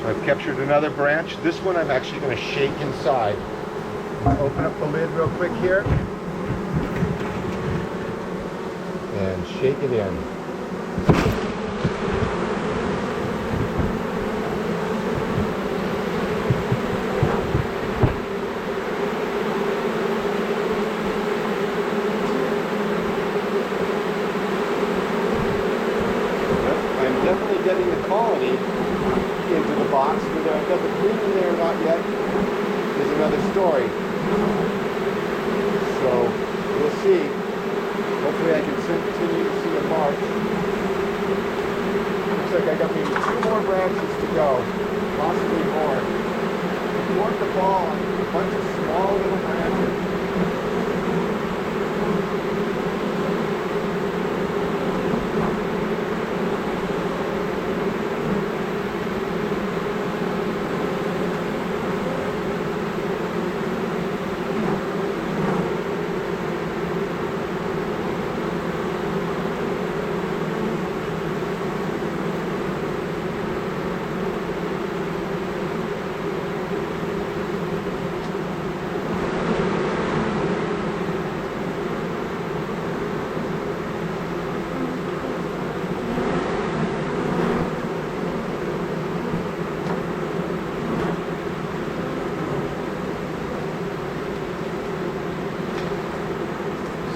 I've captured another branch. This one I'm actually going to shake inside. Open up the lid real quick here. And shake it in. I'm definitely getting the colony into the box. Whether I've got the queen in there or not yet is another story. So we'll see. Hopefully I can continue to see a march. Looks like I got maybe 2 more branches to go, possibly more. I want the ball on a bunch of small little branches.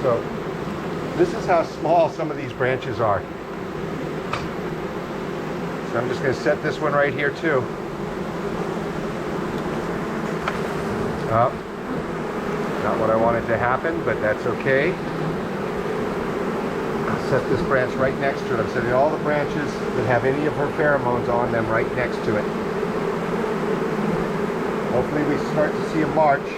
So this is how small some of these branches are. So I'm just going to set this one right here too. Oh, not what I wanted to happen, but that's okay. I'll set this branch right next to it. I'm setting all the branches that have any of her pheromones on them right next to it. Hopefully we start to see a march.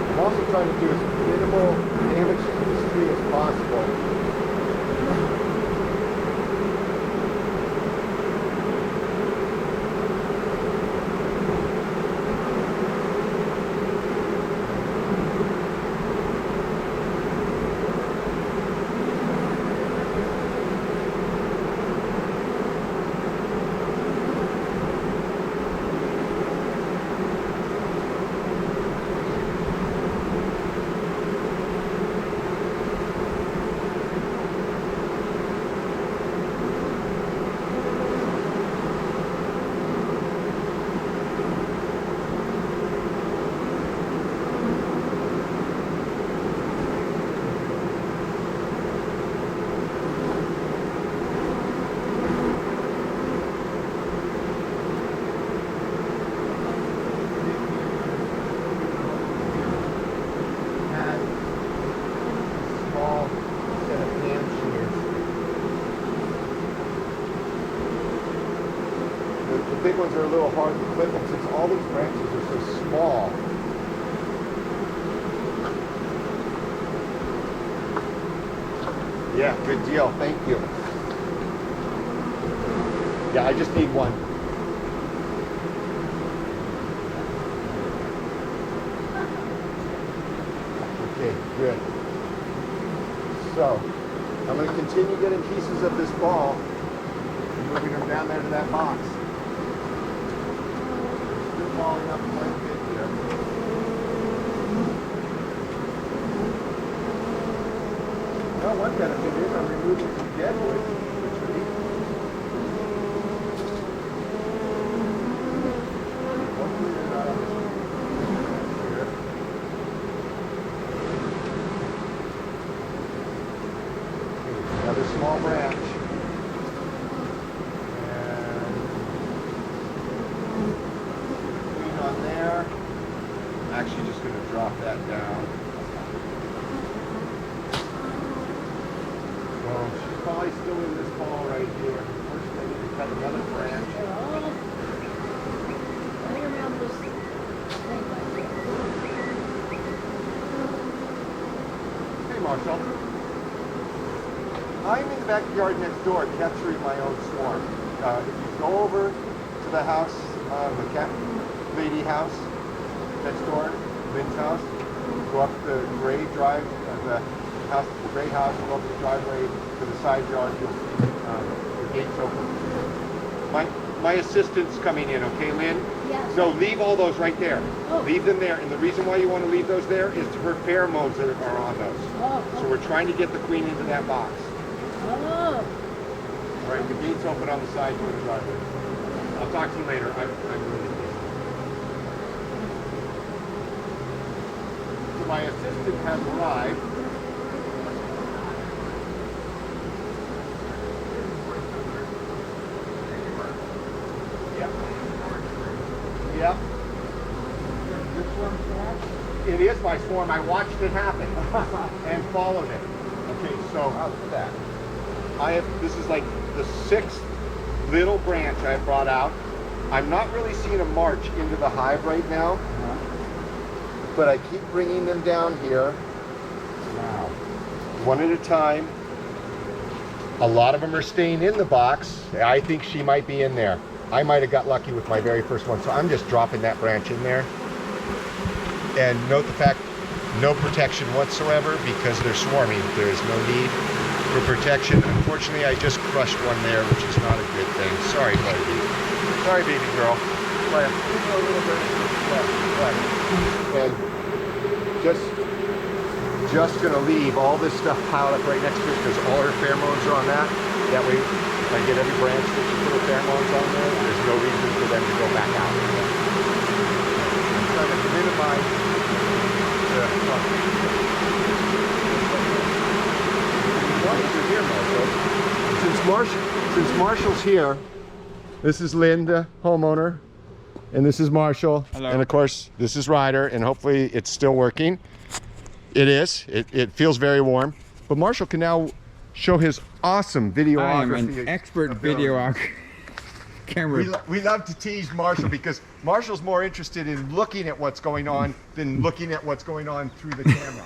I'm also trying to do as minimal damage to this tree as possible. The big ones are a little hard to clip, and since all these branches are so small, yeah, good deal, thank you. Yeah, I just need one. Okay, good. So, I'm going to continue getting pieces of this ball and moving them down there to that box. Falling up quite a bit here. Well, one benefit is I'm removing some dead wood from the tree. Hopefully they're not on this here. Okay, another small branch. I'm actually just going to drop that down. So she's probably still in this ball right here. First I need to cut another branch. Hey Marshall. I'm in the backyard next door capturing my own swarm. If you go over to the house, the cat lady house, next door, Lynn's house. Go up the gray drive, the gray house, go up the driveway to the side yard. You'll see the gates open. My assistant's coming in, okay, Lynn? Yes. So leave all those right there. Oh. Leave them there. And the reason why you want to leave those there is for pheromones that are on those. Oh. So we're trying to get the queen into that box. Oh. All right, the gate's open on the side door of the driveway. I'll talk to you later. I'm really busy. So my assistant has arrived. Yep. It is my swarm. I watched it happen and followed it. Okay, so how's that? This is like the 6th little branch I brought out. I'm not really seeing a march into the hive right now, but I keep bringing them down here. Wow. One at a time. A lot of them are staying in the box. I think she might be in there. I might have got lucky with my very first one, so I'm just dropping that branch in there. And note the fact, no protection whatsoever because they're swarming. There is no need for protection. Unfortunately, I just crushed one there, which is not a good thing. Sorry, baby. Sorry, baby girl. And just gonna leave all this stuff piled up right next to it because all her pheromones are on that. That way, if I get every branch that she put her pheromones on there, there's no reason for them to go back out. I'm trying to minimize the Since Marshall's here, this is Lynn, the homeowner, and this is Marshall. Hello. And of course, this is Ryder, and hopefully it's still working. It is. It feels very warm. But Marshall can now show his awesome videography. I am an expert videographer. We love to tease Marshall because Marshall's more interested in looking at what's going on than looking at what's going on through the camera.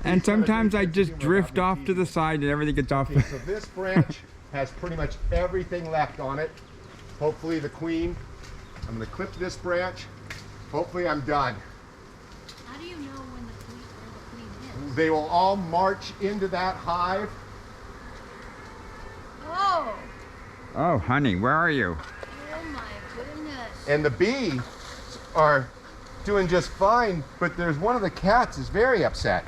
and sometimes I just drift off to the side and everything gets off. Okay, so this branch has pretty much everything left on it. Hopefully the queen. I'm going to clip this branch. Hopefully I'm done. How do you know when the queen is? They will all march into that hive. Oh. Oh, honey, where are you? Oh my goodness. And the bees are doing just fine, but there's one of the cats is very upset.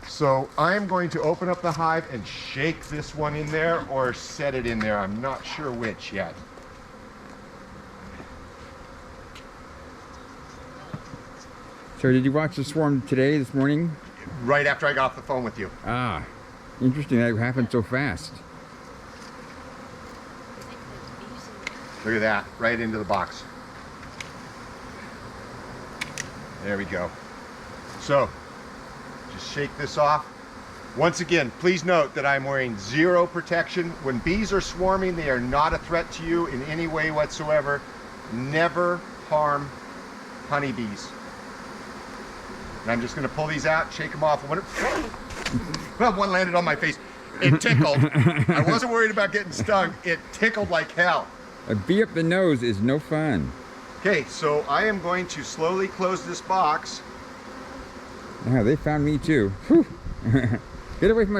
So I'm going to open up the hive and shake this one in there or set it in there. I'm not sure which yet. So did you watch the swarm this morning? Right after I got off the phone with you. Ah, interesting that happened so fast. Look at that, right into the box. There we go. So, just shake this off. Once again, please note that I'm wearing zero protection. When bees are swarming, they are not a threat to you in any way whatsoever. Never harm honeybees. And I'm just gonna pull these out, shake them off. Well, one landed on my face. It tickled. I wasn't worried about getting stung. It tickled like hell. A bee up the nose is no fun. Okay, so I am going to slowly close this box. Yeah, they found me too. Whew. Get away from my